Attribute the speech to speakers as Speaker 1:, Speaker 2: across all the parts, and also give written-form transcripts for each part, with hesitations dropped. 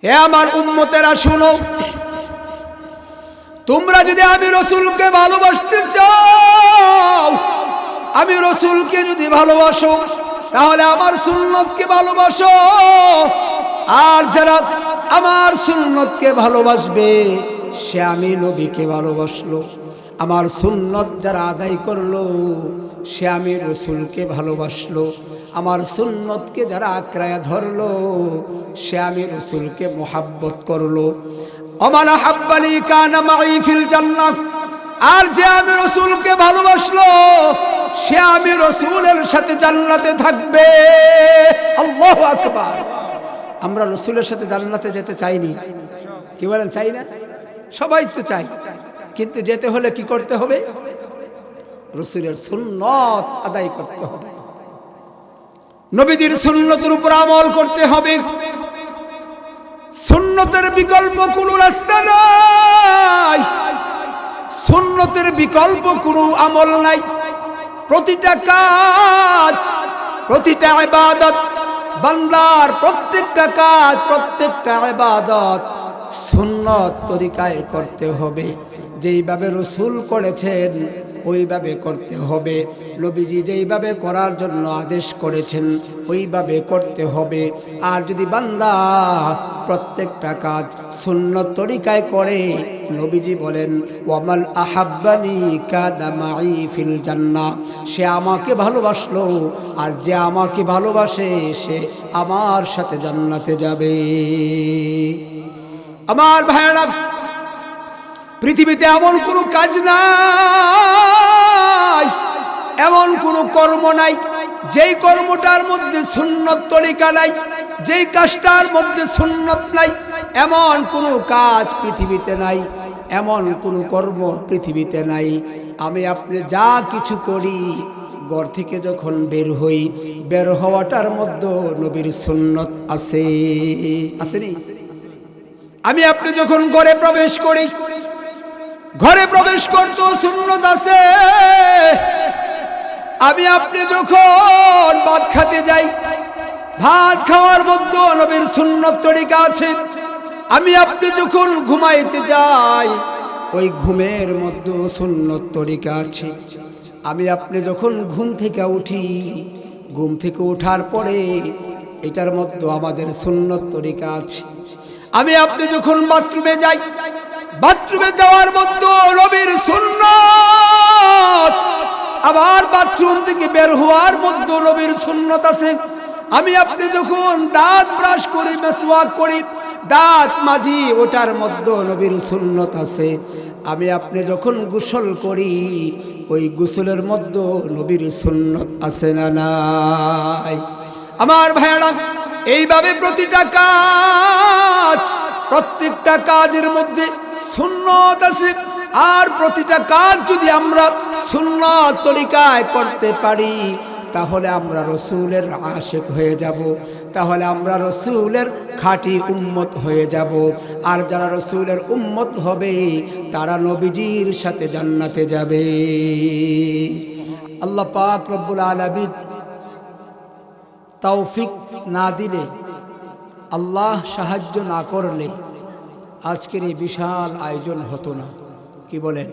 Speaker 1: হে আমার উম্মতেরা শুনো, তোমরা যদি আমি রাসূলকে ভালোবাসতে চাও, আমি রাসূলকে যদি ভালোবাসো, তাহলে আমার সুন্নতকে ভালোবাসো। আর যারা আমার সুন্নতকে ভালোবাসবে, সে আমি নবীকে ভালোবাসলো। আমার সুন্নত যারা আদায় করলো, সে আমি রাসূলকে ভালোবাসলো। আমার সুন্নতকে যারা আঁকড়ায় ধরলো, সে আমি রাসূলকে মোহাব্বত করলো। ওমান আহাব্বানি কানা মাই ফিল জান্নাহ। আর যে আমি রাসূলকে ভালোবাসলো, সে আমি রাসূলের সাথে জান্নাতে থাকবে। আল্লাহু আকবার। আমরা রাসূলের সাথে জান্নাতে যেতে চাইনি, কি বলেন? চাই না? সবাই তো চাই, কিন্তু যেতে হলে কি করতে হবে? রাসূলের সুন্নত আদায় করতে হবে, নবীজির সুন্নতের উপর আমল করতে হবে। সুন্নতের বিকল্প কোনো রাস্তা নাই, সুন্নতের বিকল্প কোনো আমল নাই। প্রতিটা কাজ, প্রতিটা ইবাদত, বান্দার প্রত্যেকটা কাজ, প্রত্যেকটা ইবাদত সুন্নত তরিকায় করতে হবে। যেইভাবে রাসূল করেছেন ওইভাবে করতে হবে। নবীজি যেইভাবে করার জন্য আদেশ করেছেন ওইভাবে করতে হবে। আর যদি বান্দা প্রত্যেকটা কাজ সুন্নত তরিকায় করে, নবীজি বলেন ওয়ামান আহাব্বানি কানা মাই ফিল জান্নাহ। সে আমাকে ভালোবাসলো, আর যে আমাকে ভালোবাসে সে আমার সাথে জান্নাতে যাবে। আমার ভাইরা, পৃথিবীতে এমন কোনো কাজ নাই, এমন কোনো কর্ম নাই যেই কর্মটার মধ্যে সুন্নত তরিকা নাই, যেই কাজটার মধ্যে সুন্নত নাই। এমন কোনো কাজ পৃথিবীতে নাই, এমন কোনো কর্ম পৃথিবীতে নাই। আমি আপনি যা কিছু করি, ঘর থেকে যখন বের হই, বের হওয়াটার মধ্যে নবীর সুন্নত আছে, আসেনি? আমি আপনি যখন ঘরে প্রবেশ করি, ঘরে প্রবেশ করতে সুন্নত আছে। আমি আপনি যখন ভাত খেতে যাই, ভাত খাওয়ার মধ্যে নবীর সুন্নত তরিকা আছে। আমি আপনি যখন ঘুমাইতে যাই, ওই ঘুমের মধ্যে সুন্নত তরিকা আছে। আমি আপনি যখন ঘুম থেকে উঠি, ঘুম থেকে ওঠার পরে এটার মধ্যে আমাদের সুন্নত তরিকা আছে। আমি আপনি যখন বাথরুমে যাই, বাথরুমে যাওয়ার মধ্যে নবীর সুন্নত। আবার বাথরুম থেকে বের হওয়ার মধ্যে নবীর সুন্নত আছে। আমি আপনি যখন দাঁত ব্রাশ করি, মেসওয়াক করি, দাঁত মাজি, ওটার মধ্যে নবীর সুন্নত আছে। আমি আপনি যখন গোসল করি, ওই গোসলের মধ্যে নবীর সুন্নত আছে না নাই? আমার ভাইরা, এইভাবে প্রতিটা কাজ, প্রত্যেকটা কাজের মধ্যে সুন্নত আছে। আর প্রতিটা কাজ যদি আমরা সুন্নত তরিকায় করতে পারি, তাহলে আমরা রাসূলের আশিক হয়ে যাব, তাহলে আমরা রাসূলের খাঁটি উম্মত হয়ে যাব। আর যারা রাসূলের উম্মত হবে, তারা নবীজির সাথে জান্নাতে যাবে। আল্লাহ পাক রব্বুল আলামিন তৌফিক না দিলে, আল্লাহ সাহায্য না করলে আজকের এই বিশাল আয়োজন হতো না। কি বলেন?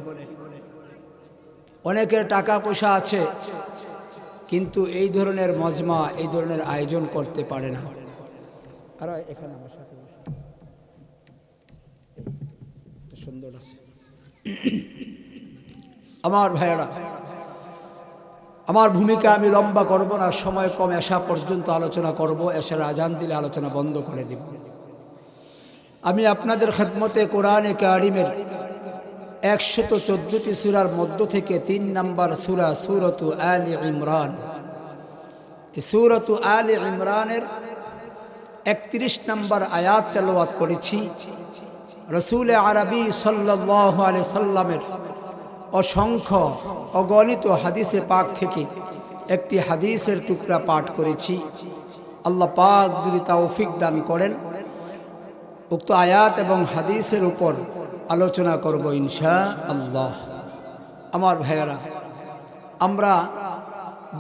Speaker 1: অনেকের টাকা পয়সা আছে, কিন্তু এই ধরনের মজমা, এই ধরনের আয়োজন করতে পারে না। আর এখানে আমার সাথে সুন্দর আছে। আমার ভাইয়েরা, আমার ভূমিকা আমি লম্বা করব না, সময় কম, এশা পর্যন্ত আলোচনা করব। এশার আজান দিলে আলোচনা বন্ধ করে দিব। আমি আপনাদের খেদমতে কোরআনে কারিমের 114টি সূরার মধ্য থেকে 3 নম্বর সূরা সূরাতু আলে ইমরান, এই সূরাতু আলে ইমরানের 31 নম্বর আয়াত তেলাওয়াত করেছি। রাসূল আরবি সাল্লাল্লাহু আলাইহি সাল্লামের অসংখ্য অগণিত হাদিসে পাক থেকে একটি হাদিসের টুকরা পাঠ করেছি। আল্লাহ পাক যদি তৌফিক দান করেন, উক্ত আয়াত এবং হাদিসের উপর আলোচনা করব ইনশাআল্লাহ। আমার ভাইয়েরা, আমরা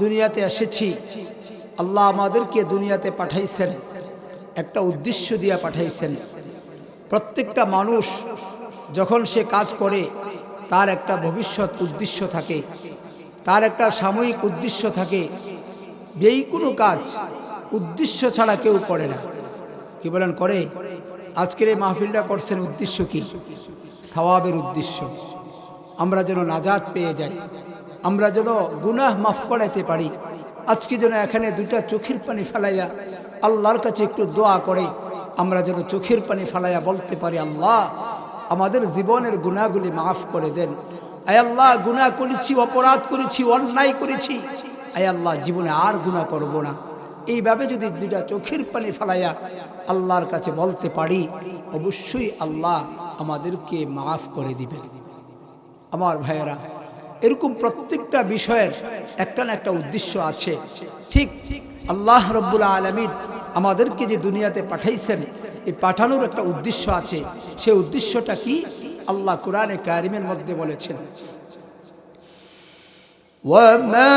Speaker 1: দুনিয়াতে এসেছি, আল্লাহ আমাদেরকে দুনিয়াতে পাঠাইছেন, একটা উদ্দেশ্য দিয়ে পাঠাইছেন। প্রত্যেকটা মানুষ যখন সে কাজ করে তার একটা ভবিষ্যৎ উদ্দেশ্য থাকে, তার একটা সাময়িক উদ্দেশ্য থাকে। যেই কোনো কাজ উদ্দেশ্য ছাড়া কেউ করে না। কি বলেন করে? আজকের এই মাহফিলটা করছেন উদ্দেশ্য কি? সওয়াবের উদ্দেশ্য, আমরা যেন নাজাত পেয়ে যাই, আমরা যেন গুনাহ মাফ করাইতে পারি। আজকে যেন এখানে দুইটা চোখের পানি ফেলাইয়া আল্লাহর কাছে একটু দোয়া করে আমরা যেন চোখের পানি ফেলাইয়া বলতে পারি, আল্লাহ আমাদের জীবনের গুনাহগুলি মাফ করে দেন। আয় আল্লাহ, গুনাহ করেছি, অপরাধ করেছি, অন্যায় করেছি, আয় আল্লাহ জীবনে আর গুনাহ করব না। এইভাবে যদি দুইটা চোখের পানি ফেলাইয়া আল্লাহর কাছে বলতে পারি, অবশ্যই আল্লাহ আমাদেরকে মাফ করে দিবেন। আমার ভাইয়েরা, এরকম প্রত্যেকটা বিষয়ের একটা না একটা উদ্দেশ্য আছে। ঠিক আল্লাহ রব্বুল আলামিন আমাদেরকে যে দুনিয়াতে পাঠাইছেন, এই পাঠানোর একটা উদ্দেশ্য আছে। সেই উদ্দেশ্যটা কি? আল্লাহ কোরআনে কারিমের মধ্যে বলেছেন, ওয়ামা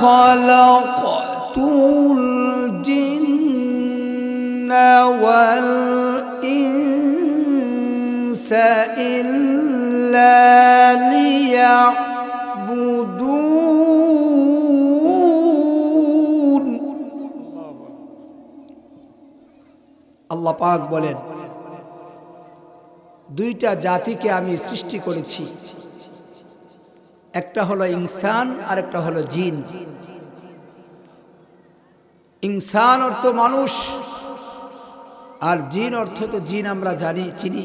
Speaker 1: খালাকতুল জিন্না ওয়াল ইনসা ইল্লা লিয়াবুদুন। আল্লাহ পাক বলেন, দুইটা জাতিকে আমি সৃষ্টি করেছি, একটা হলো ইনসান আর একটা হলো জিন। ইনসান অর্থ মানুষ, আর জিন অর্থ তো জিন আমরা জানি, চিনি।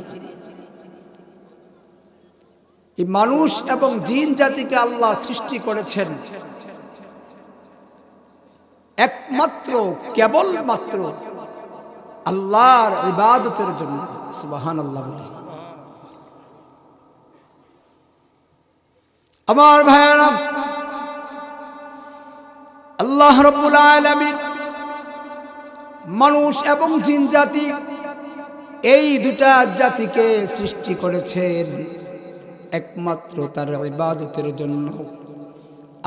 Speaker 1: এই মানুষ এবং জিন জাতিকে আল্লাহ সৃষ্টি করেছেন একমাত্র কেবলমাত্র আল্লাহর ইবাদতের জন্য। সুবহানাল্লাহ বলি। আমার ভাইয়েরা, আল্লাহ রাব্বুল আলামিন মানুষ এবং জিন জাতি, এই দুটা জাতিকে সৃষ্টি করেছেন একমাত্র তার ইবাদতের জন্য।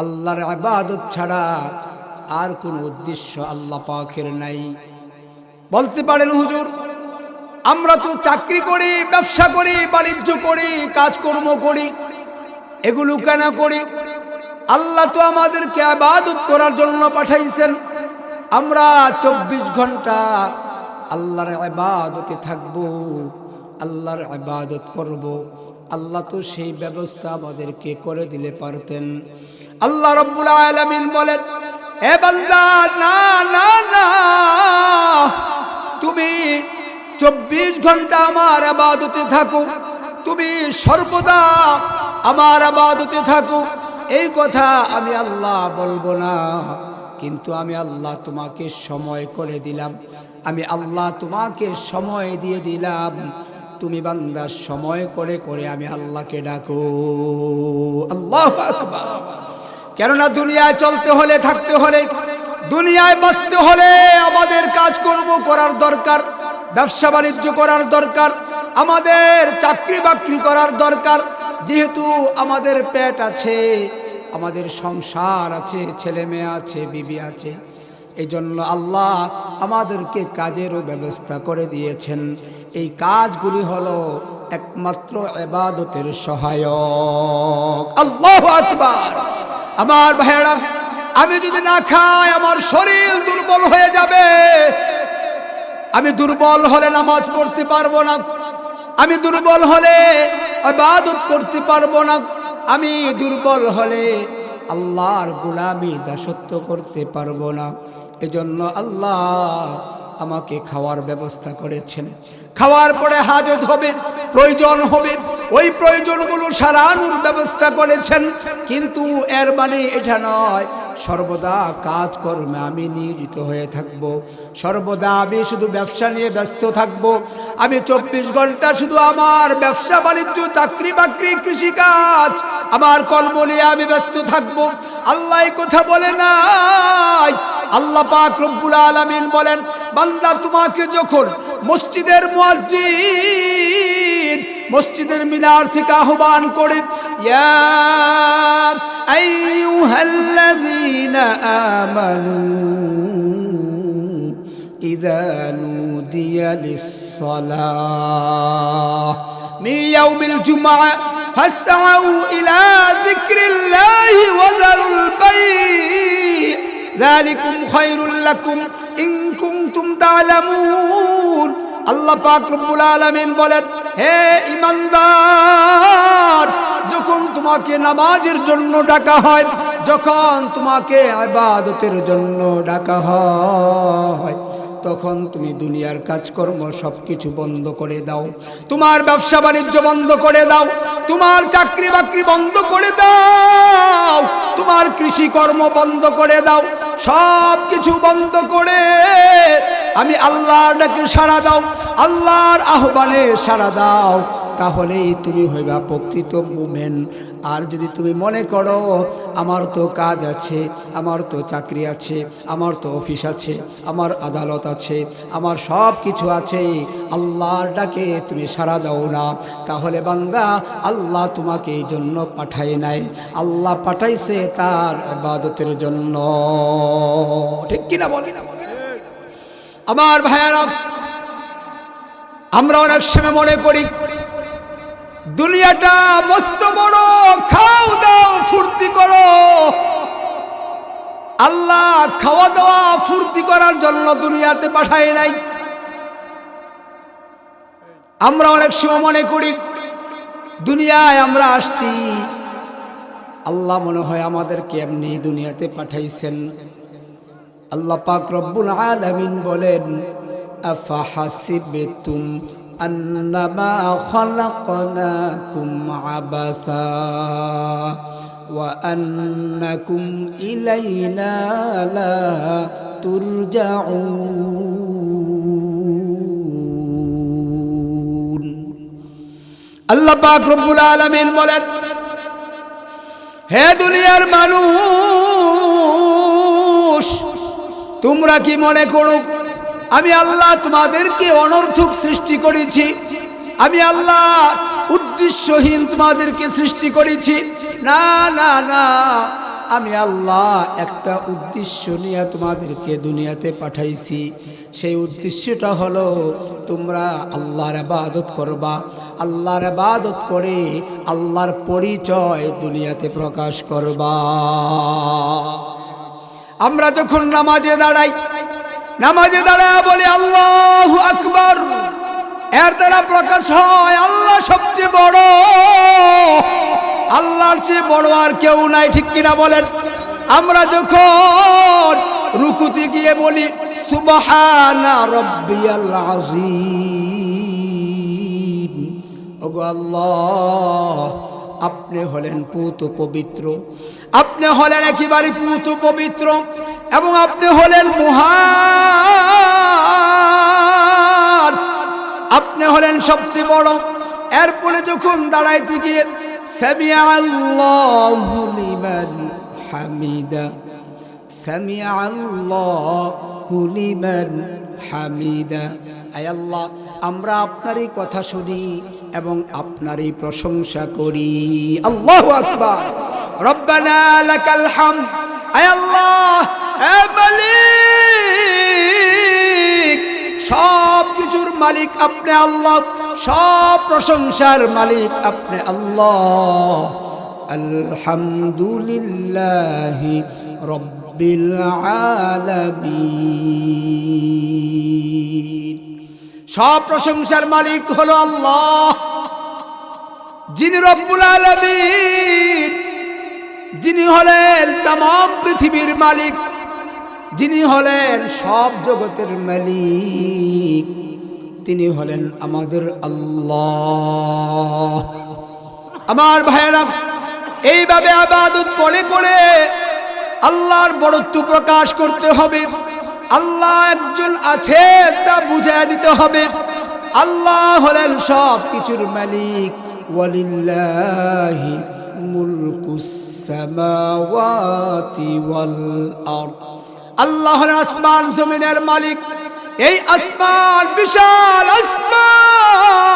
Speaker 1: আল্লাহর ইবাদত ছাড়া আর কোনো উদ্দেশ্য আল্লাহ পাকের নাই। বলতে পারেন, হুজুর আমরা তো চাকরি করি, ব্যবসা করি, বাণিজ্য করি, কাজকর্ম করি, এগুলো কেন করি? আল্লাহ তো আমাদেরকে ইবাদত করার জন্য পাঠাইছেন। আমরা 24 ঘন্টা আল্লাহর ইবাদতে থাকব, আল্লাহর ইবাদত করব। আল্লাহ তো সেই ব্যবস্থা আমাদেরকে করে দিলে পারতেন। আল্লাহ রাব্বুল আলামিন বলেন, এ বান্দা, না না না, তুমি 24 ঘন্টা আমার ইবাদতে থাকো, তুমি সর্বদা আমার ইবাদতে থাকো। এই কথা আমি আল্লাহ বলবো না, কিন্তু আমি আল্লাহ তোমাকে সময় করে দিলাম, আমি আল্লাহ তোমাকে সময় দিয়ে দিলাম। তুমি বান্দা সময় করে করে আমি আল্লাহকে ডাকো। আল্লাহু আকবার। কেননা দুনিয়ায় চলতে হলে, থাকতে হলে, দুনিয়ায় বাঁচতে হলে আমাদের কাজকর্ম করার দরকার, ব্যবসা বাণিজ্য করার দরকার, আমাদের চাকরি বাকরি করার দরকার। যেহেতু আমাদের পেট আছে, আমাদের সংসার আছে, ছেলে মেয়ে আছে, বিবি আছে, এই জন্য আল্লাহ আমাদেরকে কাজেরও ব্যবস্থা করে দিয়েছেন। এই কাজগুলি হলো একমাত্র ইবাদতের সহায়ক। আল্লাহু আকবার। আমার ভাইয়েরা, আমি যদি না খাই আমার শরীর দুর্বল হয়ে যাবে। আমি দুর্বল হলে নামাজ পড়তে পারবো না, আমি দুর্বল হলে ইবাদত করতে পারবো না, আমি দুর্বল হলে আল্লাহর গোলামি দাসত্ব করতে পারবো না। এজন্য আল্লাহ আমাকে খাওয়ার ব্যবস্থা করেছেন। খাওয়ার পরে হাজত হবে, প্রয়োজন হবে, ওই প্রয়োজনগুলো সারানোর ব্যবস্থা করেছেন। কিন্তু এর মানে এটা নয় সর্বদা কাজকর্মে আমি নিয়োজিত হয়ে থাকব, সর্বদা আমি শুধু ব্যবসা নিয়ে ব্যস্ত থাকব, আমি 24 ঘন্টা শুধু আমার ব্যবসা বাণিজ্য, চাকরি বাকরি, কৃষিকাজ, আমার কর্ম নিয়ে আমি ব্যস্ত থাকব। আল্লাহ এই কথা বলে নাই। আল্লাহ পাক রব্বুল আলামিন বলেন, বান্দা তোমাকে যখন মসজিদের মুয়াজ্জিন মসজিদের মিনার থেকে আহ্বান করে, ইয়া আইয়ুহাল্লাযীনা আমানু ইযা নুদিয়া লিস-সালাহ মিন ইয়াউমিল জুমআ ফাসআউ ইলা যিকরিল্লাহি ওয়া যারুল বাই' যালিকুম খায়রুল লাকুম ইন কুনতুম তা'লামুন। আল্লাহ পাক রব্বুল আলামিন বলেন, হে ঈমানদার, যখন তোমাকে নামাজের জন্য ডাকা হয়, যখন তোমাকে ইবাদতের জন্য ডাকা হয়, তখন তুমি দুনিয়ার কাজকর্ম সবকিছু বন্ধ করে দাও। তোমার ব্যবসা বাণিজ্য বন্ধ করে দাও, তোমার চাকরি বাকরি বন্ধ করে দাও, তোমার কৃষিকর্ম বন্ধ করে দাও, সব কিছু বন্ধ করে আমি আল্লাহর ডাকে সাড়া দাও, আল্লাহর আহ্বানে সাড়া দাও, তাহলেই তুমি হইবা প্রকৃত মুমিন। আর যদি তুমি মনে করো আমার তো কাজ আছে, আমার তো চাকরি আছে, আমার তো অফিস আছে, আমার আদালত আছে, আমার সব কিছু আছে, আল্লাহর ডাকে তুমি সাড়া দাও না, তাহলে বান্দা আল্লাহ তোমাকে এই জন্য পাঠায় নাই, আল্লাহ পাঠাইছে তার ইবাদতের জন্য। ঠিক কিনা বলে আমার ভাইয়েরা? আমরা অনেক সময় মনে করি দুনিয়াটা মস্ত বড়, খাও দাও ফুর্তি করো। আল্লাহ খাওয়া দাওয়া ফুর্তি করার জন্য দুনিয়াতে পাঠায় নাই। আমরা অনেক সময় মনে করি দুনিয়ায় আমরা আসছি, আল্লাহ মনে হয় আমাদেরকে এমনি দুনিয়াতে পাঠাইছেন। আল্লাহ পাক রব্বুল আলামিন বলেন, আফাহাসিবতুম আন্নামা খালাকনাকুম আবাসা ওয়া আন্নাকুম ইলাইনা লা তুরজাউন। আল্লাহ পাক রব্বুল আলামিন বলেন, হে দুনিয়ার মানুষ, তোমরা কি মনে করো আমি আল্লাহ তোমাদেরকে অনর্থক সৃষ্টি করেছি? আমি আল্লাহ উদ্দেশ্যহীন তোমাদেরকে সৃষ্টি করেছি? না না না, আমি আল্লাহ একটা উদ্দেশ্য নিয়ে তোমাদেরকে দুনিয়াতে পাঠাইছি। সেই উদ্দেশ্যটা হলো তোমরা আল্লাহর ইবাদত করবা, আল্লাহর ইবাদত করে আল্লাহর পরিচয় দুনিয়াতে প্রকাশ করবা। আমরা যখন নামাজে দাঁড়াই, নামাজে দাঁড়ায় বলি আল্লাহু আকবার, এর দ্বারা প্রকাশ হয় আল্লাহ সবচেয়ে বড়, আল্লাহর চেয়ে বড় আর কেউ নাই। ঠিক কিনা বলেন? আমরা যখন রুকুতে গিয়ে বলি সুবহানা রাব্বিয়াল আযীম, ওগো আল্লাহ আপনি হলেন পুত পবিত্র, আপনি হলেন একেবারে পুত পবিত্র, এবং আপনি হলেন মহান, আপনি হলেন সবচেয়ে বড়। এরপরে যখন দাঁড়াইতে গিয়ে সামিআ আল্লাহু লিমান হামিদা, সামিআ আল্লাহু লিমান হামিদা, আয় আল্লাহ আমরা আপনারই কথা শুনি এবং আপনারই প্রশংসা করি। আল্লাহু আকবার, রব্বানা লাকাল হামদ, আয় আল্লাহ এ মালিক, সব কিছুর মালিক আপনি আল্লাহ, সব প্রশংসার মালিক আপনি আল্লাহ। আলহামদুলিল্লাহি রাব্বিল আলামিন। সব প্রশংসার মালিক হলো আল্লাহ, যিনি রব্বুল আলামিন, যিনি হলেন तमाम পৃথিবীর মালিক, যিনি হলেন সব জগতের মালিক, তিনি হলেন আমাদের আল্লাহ। আমার ভাইয়েরা, এইভাবে ইবাদত করে করে আল্লাহর বড়ত্ব প্রকাশ করতে হবে। আল্লাহ একজন আছে তা বুঝিয়ে দিতে হবে। আল্লাহ হলেন সব কিছুর মালিক। ওয়ালিল্লাহি মুলকুস সামাওয়াতি ওয়াল আরদ, আল্লাহ হলেন আসমান জমিনের মালিক। এই আসমান বিশাল আসমান,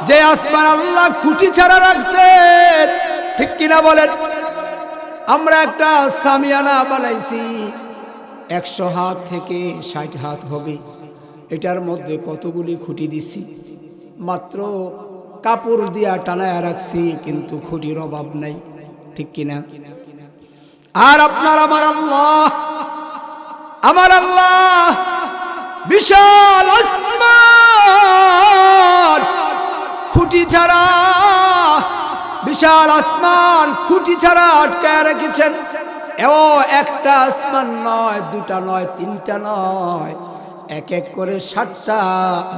Speaker 1: যে আসমান আল্লাহ খুঁটি ছাড়া রাখছেন। ঠিক কিনা বলেন? আমরা একটা সামিয়ানা বানাইছি, 100 হাত থেকে 60 হাত হবে। এটার মধ্যে কতগুলি খুঁটি দিছি, মাত্র কাপড় দিয়া টানায় রাখছি, কিন্তু খুঁটির অভাব নাই, ঠিক কিনা? আর আপনার আমার আল্লাহ বিশাল আসমান খুঁটি ছাড়া, বিশাল আসমান খুঁটি ছাড়া আটকায় রেখেছেন। এও একটা আসমান নয়, দুটা নয়, তিনটা নয়, এক এক করে 7টা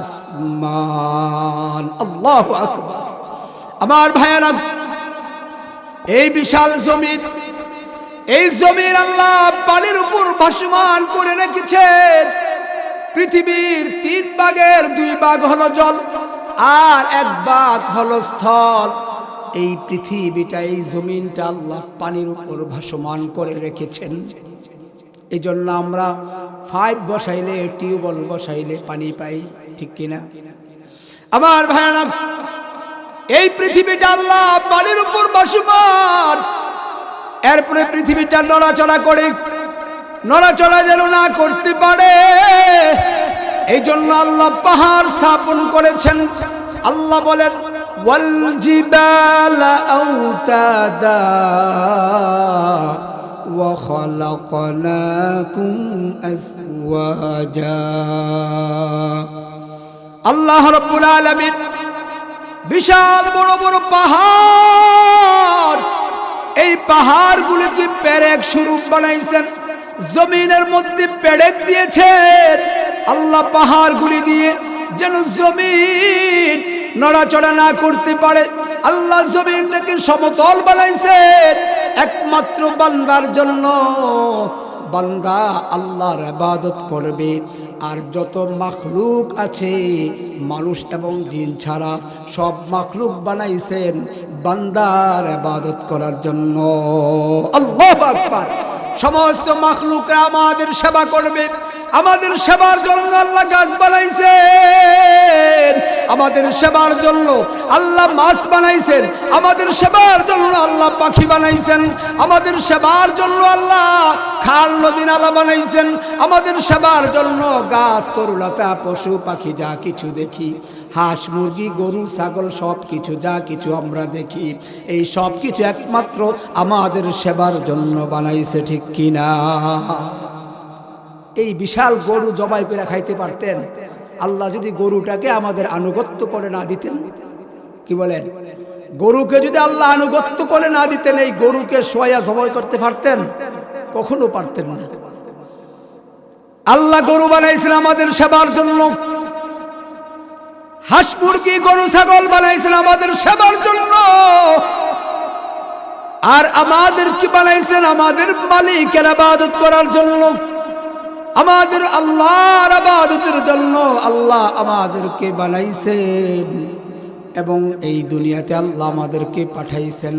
Speaker 1: আসমান। আল্লাহু আকবার। আমার ভাইয়েরা, এই বিশাল জমিন, এই জমিন আল্লাহ পানির উপর ভাসমান করে রেখেছেন। পৃথিবীর 3 ভাগের 2 ভাগ হলো জল, আর 1 ভাগ হলো স্থল। এই পৃথিবীটা, এই জমিনটা আল্লাহ পানির উপর ভাসমান করে রেখেছেন। এই জন্য আমরা 5 বসাইলে, টিউবওয়েল বসাইলে পানি পাই, ঠিক কিনা? আমার ভাইরা, এই পৃথিবীটা আল্লাহ পানির উপর ভাসমান। এরপরে পৃথিবীটা নড়াচড়া করে, নড়াচড়া যেন না করতে পারে এই জন্য আল্লাহ পাহাড় স্থাপন করেছেন। আল্লাহ বলেন, ওয়াল জিবালা আওতাদা ওয়া খালাকনাকুম আজওয়াজা। আল্লাহ রাব্বুল আলামিন বিশাল বড় বড় পাহাড়, এই পাহাড়গুলোকে পেরেক স্বরূপ বানাইছেন, জমিনের মধ্যে পেরেক দিয়েছেন আল্লাহ পাহাড়গুলি দিয়ে, যেন জমিন নড়াচড়া না করতে পারে। আল্লাহ জমিনটাকে সমতল বানাইছেন একমাত্র বান্দার জন্য। বান্দা আল্লাহর ইবাদত করবে। আর যত মাখলুক আছে, মানুষ এবং জিন ছাড়া সব মাখলুক বানাইছেন বান্দার ইবাদত করার জন্য। আল্লাহু আকবার। সমস্ত মাখলুকরা আমাদের সেবা করবে। আমাদের সেবার জন্য আল্লাহ গাছ বানাইছেন, আমাদের সেবার জন্য আল্লাহ মাছ বানাইছেন, আমাদের সেবার জন্য আল্লাহ পাখি বানাইছেন, আমাদের সেবার জন্য আল্লাহ খাল নদী নালা বানাইছেন, আমাদের সেবার জন্য গাছ তরুলতা পশু পাখি যা কিছু দেখি, হাঁস মুরগি গরু ছাগল সব কিছু যা কিছু আমরা দেখি, এই সব কিছু একমাত্র আমাদের সেবার জন্য বানাইছে, ঠিক কিনা? এই বিশাল গরু জবাই করে খাইতে পারতেন আল্লাহ যদি গরুটাকে আমাদের আনুগত্য করে না দিতেন। কি বলেন? গরুকে যদি আল্লাহ আনুগত্য করে না দিতেন, এই গরুকে সোয়া জবাই করতে পারতেন? কখনো পারতেন না। আল্লাহ গরু বানাইছেন আমাদের সেবার জন্য, হাঁস মুরগি গরু ছাগল বানাইছেন আমাদের সেবার জন্য, আর আমাদের কি বানাইছেন? আমাদের মালিকের ইবাদত করার জন্য, আমাদের আল্লাহর ইবাদতের জন্য আল্লাহ আমাদেরকে বানাইছেন এবং এই দুনিয়াতে আল্লাহ আমাদেরকে পাঠাইছেন।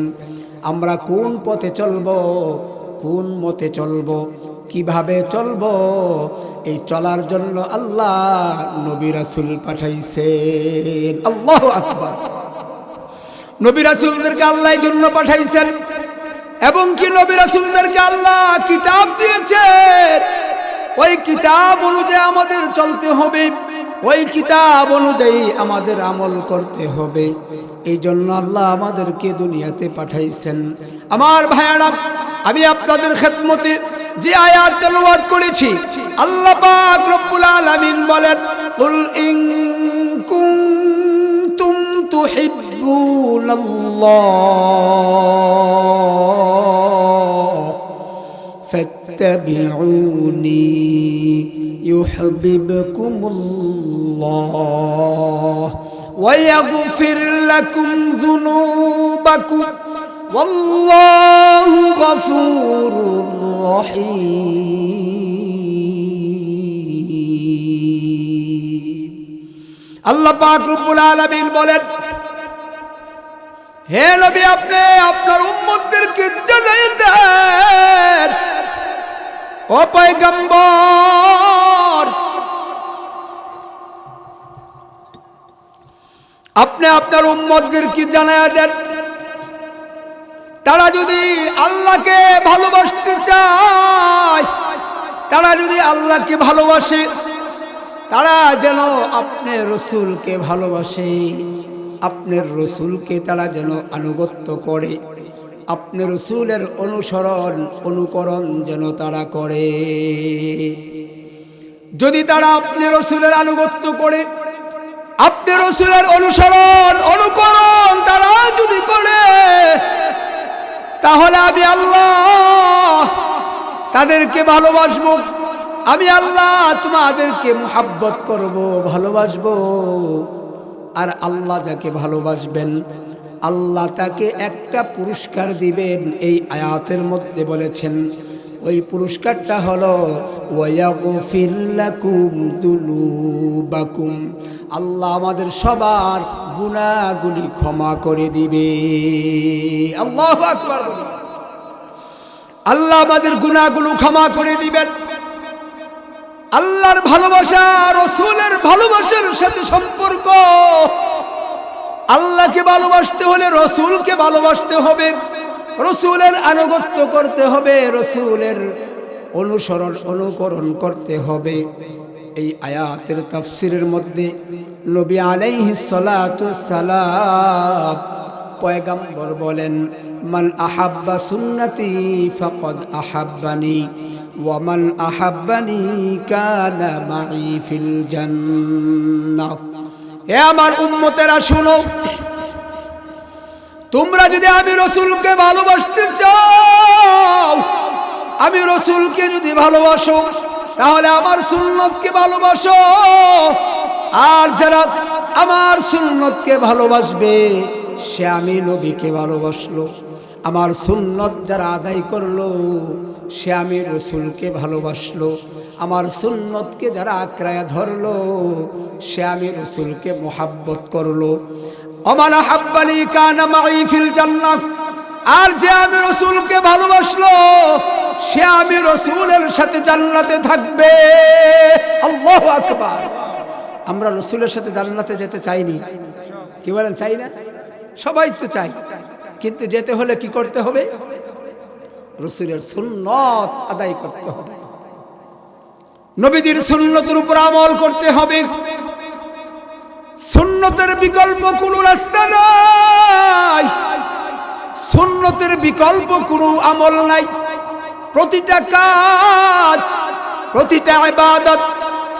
Speaker 1: আমরা কোন পথে চলব, কোন মতে চলব, কিভাবে চলব, এই চলার জন্য আল্লাহ নবী রাসূল পাঠাইছেন। আল্লাহু আকবার। নবী রাসূলদেরকে আল্লাহ এই জন্য পাঠাইছেন, এবং কি নবী রাসূলদেরকে আল্লাহ কিতাব দিয়েছেন। ওই কিতাব অনুযায়ী আমাদের চলতে হবে, ওই কিতাব অনুযায়ী আমাদের আমল করতে হবে। এই জন্য আল্লাহ আমাদেরকে দুনিয়াতে পাঠাইছেন। আমার ভাইয়ারা, আমি আপনাদের খেদমতে যে আয়াত তেলাওয়াত করেছি, আল্লাহ পাক রব্বুল আলামিন বলেন, কুল ইন কুনতুম তুহিব্বুনাল্লাহ ফাত্তাবিউনি ইউহিব্বুকুমুল্লাহ ওয়া ইয়াগফির লাকুম যুনুবাকুম ওয়াল্লাহু গফুরুর রহিম। আল্লাহ পাক রব্বুল আলামিন বলেন, হে নবী, আপনি আপনার উম্মতদেরকে জানিয়ে দেন, ও পয়গম্বর, আপনি আপনার উম্মতদেরকে জানিয়ে দেন, তারা যদি আল্লাহকে ভালোবাসতে চায়, তারা যদি আল্লাহকে ভালোবাসে, তারা যেন আপনার রসুলকে ভালোবাসে, আপনার রসুলকে তারা যেন আনুগত্য করে, আপনার রসুলের অনুসরণ অনুকরণ যেন তারা করে। যদি তারা আপনার রসুলের আনুগত্য করে, আপনার রসুলের অনুসরণ অনুকরণ তারা যদি করে, তাহলে আমি আল্লাহ তাদেরকে ভালোবাসবো, আমি আল্লাহ তোমাদেরকে মুহাব্বত করব, ভালোবাসবো। আর আল্লাহ যাকে ভালোবাসবেন আল্লাহ তাকে একটা পুরস্কার দিবেন। এই আয়াতের মধ্যে বলেছেন ওই পুরস্কারটা হলো ওয়াগফির লাকুম যুনুবাকুম, আল্লাহ আমাদের সবার গুনাহগুলি ক্ষমা করে দিবে। আল্লাহু আকবার। আল্লাহ আমাদের গুনাহগুলো ক্ষমা করে দিবেন। আল্লাহর ভালোবাসা রসুলের ভালোবাসার সাথে সম্পর্ক। আল্লাহকে ভালোবাসতে হলে রসুলকে ভালোবাসতে হবে, রসুলের আনুগত্য করতে হবে, রসুলের অনুসরণ অনুকরণ করতে হবে। এই আয়াতের তাফসিরের মধ্যে নবী আলাইহিস সালাতু ওয়াস সালাম পয়গম্বর বলেন, মান আহাব্বা সুন্নতি ফাকাদ আহাব্বানি ওয়া মান আহাব্বানি কানা মাই ফিল জান্নাহ। হে আমার উম্মতেরা শুনো, তোমরা যদি আমি রসুলকে ভালোবাসতে চাও, আমি রসুলকে যদি ভালোবাসো, তাহলে আমার সুন্নতকে ভালোবাসো। আর যারা আমার সুন্নতকে ভালোবাসবে সে আমি নবীকে ভালোবাসলো। আমার সুন্নত যারা আদায় করলো সে আমি রসুলকে ভালোবাসলো। আমার সুন্নতকে যারা আঁকড়ায় ধরলো সে আমি রসুলকে মোহাব্বত করলো। ওমান আহাব্বানি কানা মাই ফিল জান্নাহ। আর যে আমি রসুলকে ভালোবাসলো সে আমি রসুলের সাথে জান্নাতে থাকবে। আল্লাহু আকবার। আমরা রসুলের সাথে জান্নাতে যেতে চাইনি, কি বলেন? চাই না? সবাই তো চাই, কিন্তু যেতে হলে কি করতে হবে? রসুলের সুন্নত আদায় করতে হবে, নবীজির সুন্নতের উপর আমল করতে হবে। সুন্নতের বিকল্প কোনো রাস্তা নাই, সুন্নতের বিকল্প কোনো আমল নাই। প্রতিটা কাজ, প্রতিটা ইবাদত,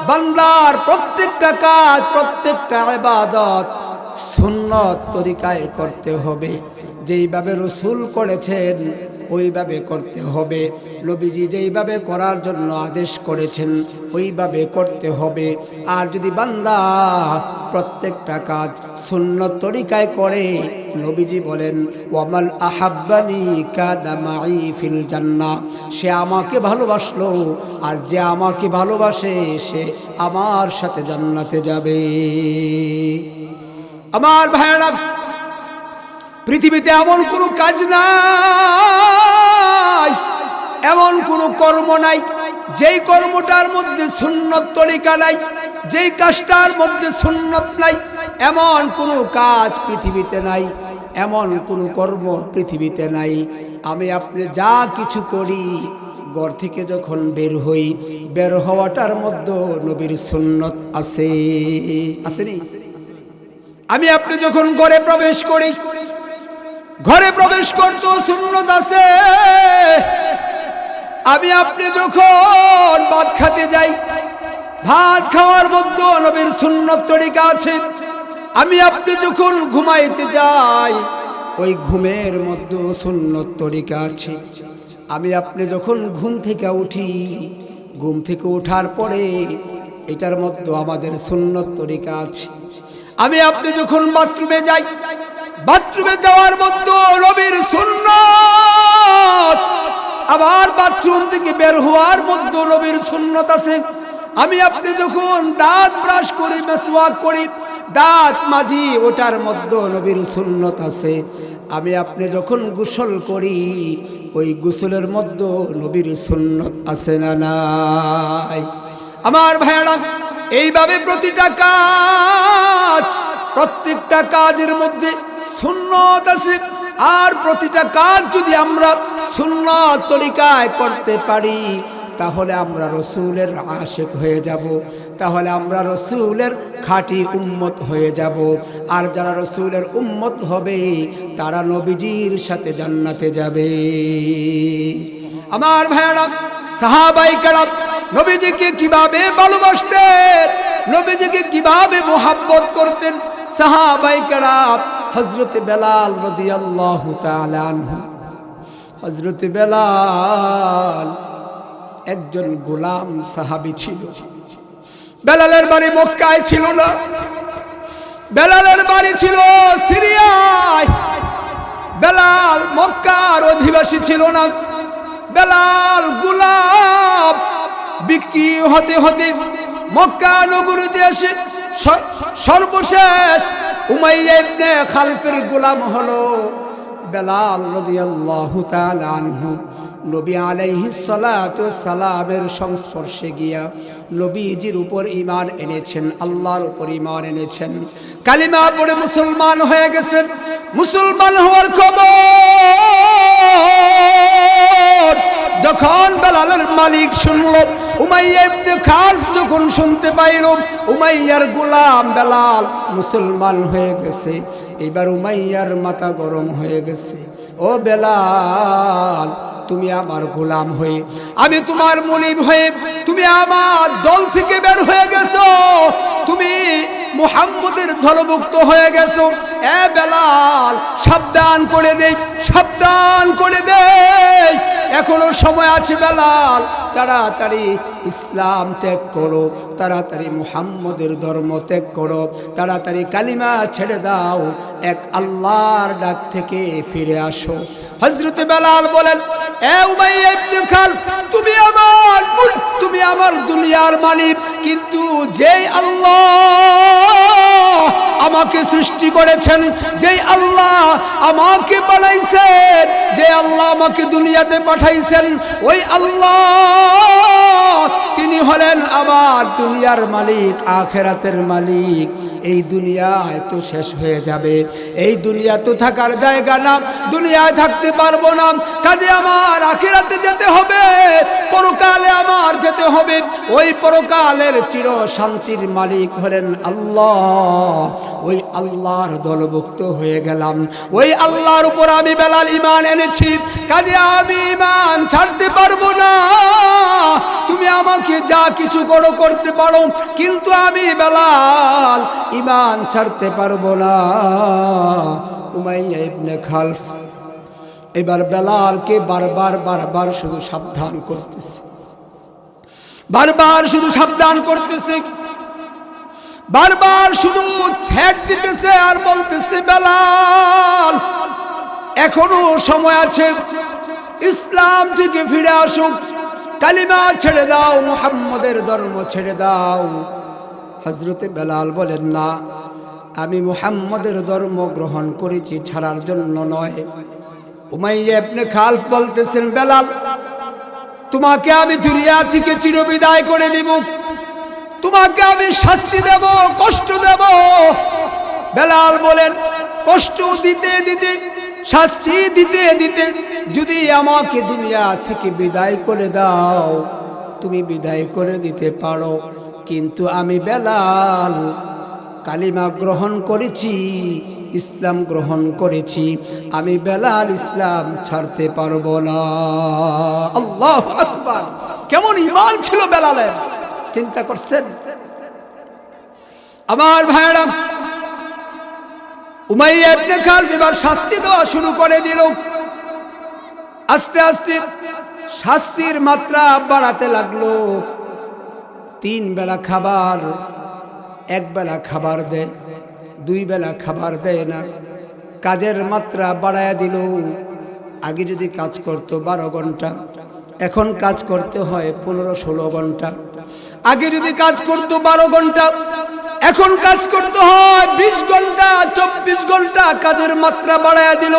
Speaker 1: বান্দার প্রত্যেকটা কাজ, প্রত্যেকটা ইবাদত সুন্নত তরিকায় করতে হবে। যেইভাবে রসুল করেছেন ওইভাবে করতে হবে। নবীজি যেইভাবে করার জন্য আদেশ করেছেন ওইভাবে করতে হবে। আর যদি বান্দা প্রত্যেকটা কাজ সুন্নত তরিকায় করে, নবীজি বলেন ওয়ামান আহাব্বানি কানা মাই ফিল জান্নাহ, সে আমাকে ভালোবাসলো, আর যে আমাকে ভালোবাসে সে আমার সাথে জান্নাতে যাবে। আমার ভাইরা, পৃথিবীতে এমন কোনো কাজ নাই, এমন কোনো কর্ম নাই যেই কর্মটার মধ্যে সুন্নত তরিকা নাই, যেই কাজটার মধ্যে সুন্নত নাই। এমন কোনো কাজ পৃথিবীতে নাই, এমন কোনো কর্ম পৃথিবীতে নাই। আমি আপনি যা কিছু করি, ঘর থেকে যখন বের হই, বের হওয়াটার মধ্যে নবীর সুন্নত আছে, আসেনি? আমি আপনি যখন ঘরে প্রবেশ করি, ঘরে প্রবেশ করতে সুন্নত আছে। আমি আপনি যখন ভাত খেতে যাই, ভাত খাওয়ার মধ্যে নবীর সুন্নত তরিকা আছে। আমি আপনি যখন ঘুমাইতে যাই, ওই ঘুমের মধ্যে সুন্নত তরিকা আছে। আমি আপনি যখন ঘুম থেকে উঠি, ঘুম থেকে ওঠার পরে এটার মধ্যে আমাদের সুন্নত তরিকা আছে। আমি আপনি যখন বাথরুমে যাই, বাথরুমে যাওয়ার মধ্যে নবীর সুন্নত। আবার বাথরুম থেকে বের হওয়ার মধ্যে নবীর সুন্নত আছে। আমি আপনি যখন দাঁত ব্রাশ করি, মেসওয়াক করি, দাঁত মাজি, ওটার মধ্যে নবীর সুন্নত আছে। আমি আপনি যখন গোসল করি, ওই গোসলের মধ্যে নবীর সুন্নত আছে না নাই? আমার ভাইরা, এইভাবে প্রতিটা কাজ, প্রত্যেকটা কাজের মধ্যে সুন্নত আছে। আর প্রতিটা কাজ যদি আমরা সুন্নত তরিকায় করতে পারি, তাহলে আমরা রসুলের আশিক হয়ে যাব, তাহলে আমরা রসুলের খাঁটি উম্মত হয়ে যাব। আর যারা রসুলের উম্মত হবে তারা নবীজির সাথে জান্নাতে যাবে। আমার ভাইয়েরা, সাহাবায়ে কেরাম নবীজিকে কিভাবে ভালোবাসতেন, নবীজিকে কিভাবে মুহাব্বত করতেন। সাহাবায়ে কেরাম হযরত বেলাল রাদিয়াল্লাহু তাআলা আনহু, হযরত বেলাল একজন গোলাম সাহাবী ছিল। বেলালের বাড়ি মক্কায় ছিল না, বেলালের বাড়ি ছিল সিরিয়ায়। বেলাল মক্কার অধিবাসী ছিল না। বেলাল গোলাম বিক্রি হতে হতে মক্কা নগরীতে এসে সর্বশেষ উমাইয়া ইবনে খালফের গোলাম হলো বেলাল রাদিয়াল্লাহু তাআলা আনহু। নবী আলাইহিস সালাতু ওয়াস সালামের সংস্পর্শে গিয়া নবীজির উপর ঈমান এনেছেন, আল্লাহর উপর ঈমান এনেছেন, কালিমা পড়ে মুসলমান হয়ে গেছেন। মুসলমান হওয়ার খবর যখন বেলালের মালিক শুনল, উমাইয়া ইবনে খালফ যখন শুনতে পাইল উমাইয়ার গোলাম বেলাল মুসলমান হয়ে গেছে, এবার উমাইয়ার মাথা গরম হয়ে গেছে। ও বেলাল, তুমি আমার গোলাম হয়ে, আমি তোমার মুনিব হয়ে তুমি আমার দল থেকে বের হয়ে গেছো, তুমি মুহাম্মদের দলভুক্ত হয়ে গেছো। এ বেলাল, সাবধান করে দেই, সাবধান করে দেই, এখনো সময় আছে বেলাল, তাড়াতাড়ি ইসলাম ত্যাগ করো, তাড়াতাড়ি মুহাম্মদের ধর্ম ত্যাগ করো, তাড়াতাড়ি কালিমা ছেড়ে দাও, এক আল্লাহর ডাক থেকে ফিরে আসো। হযরত বেলাল বলেন, এ উমাইয়া ইবনে খালফ, তুমি আমার দুনিয়ার মালিক, কিন্তু যেই আল্লাহ আমাকে সৃষ্টি করেছেন, যেই আল্লাহ আমাকে বানাইছেন, যে আল্লাহ আমাকে দুনিয়াতে পাঠাইছেন, ওই আল্লাহ তিনি হলেন আমার দুনিয়ার মালিক, আখিরাতের মালিক। এই দুনিয়া তো শেষ হয়ে যাবে, এই দুনিয়া তো থাকার জায়গা না, দুনিয়ায় থাকতে পারবো না, কাজে আমার আখিরাতে যেতে হবে, পরকালে আমার যেতে হবে। ওই পরকালের চির শান্তির মালিক হলেন আল্লাহ, ওই আল্লাহর দলভুক্ত হয়ে গেলাম, ওই আল্লাহর উপর আমি বেলাল ঈমান এনেছি, কাজে আমি ঈমান ছাড়তে পারবো না। তুমি আমাকে যা কিছু করতে পারো, কিন্তু আমি বেলাল ঈমান ছাড়তে পারবো না। উমাইয়া ইবনে খালফ এবার বেলালকে বারবার শুধু সাবধান করতেছে, বারবার শুধু সাবধান করতেছে, বারবার শুধু থ্রেট দিতেছে আর বলতেছে, বেলাল এখনো সময় আছে, ইসলাম থেকে ফিরে আসো, কালিমা ছেড়ে দাও, মুহাম্মদের ধর্ম ছেড়ে দাও। হযরতে বেলাল বলেন, না, আমি মুহাম্মদের ধর্ম গ্রহণ করেছি, ছাড়ার জন্য নয়। উমাইয়া ইবনে খালফ বলতেছেন, বেলাল তোমাকে আমি দুনিয়া থেকে চিরবিদায় করে দিব, তোমাকে আমি শাস্তি দেব, কষ্ট দেব। বেলাল বলেন, কষ্ট দিতে দিতে, শাস্তি দিতে দিতে যদি আমাকে দুনিয়া থেকে বিদায় করে দাও, তুমি বিদায় করে দিতে পারো, কিন্তু আমি বেলাল কালিমা গ্রহণ করেছি, ইসলাম গ্রহণ করেছি, আমি বেলাল ইসলাম ছাড়তে পারবো না। আল্লাহু আকবার! কেমন ঈমান ছিল বেলালের, চিন্তা করছেন? আমার ভাইরা, উমাইয়া ইবনে খালফ এবার শাস্তি দেওয়া শুরু করে দিল। আস্তে আস্তে শাস্তির মাত্রা বাড়াতে লাগলো। 3 বেলা খাবার, 1 বেলা খাবার দেয়, 2 বেলা খাবার দেয় না, কাজের মাত্রা বাড়ায়া দিল। আগে যদি কাজ করতো 12 ঘন্টা, এখন কাজ করতে হয় 15-16 ঘন্টা। আগে যদি কাজ করতো 12 ঘন্টা, এখন কাজ করতে হয় 20 ঘন্টা, 24 ঘন্টা কাজের মাত্রা বাড়ায়া দিল।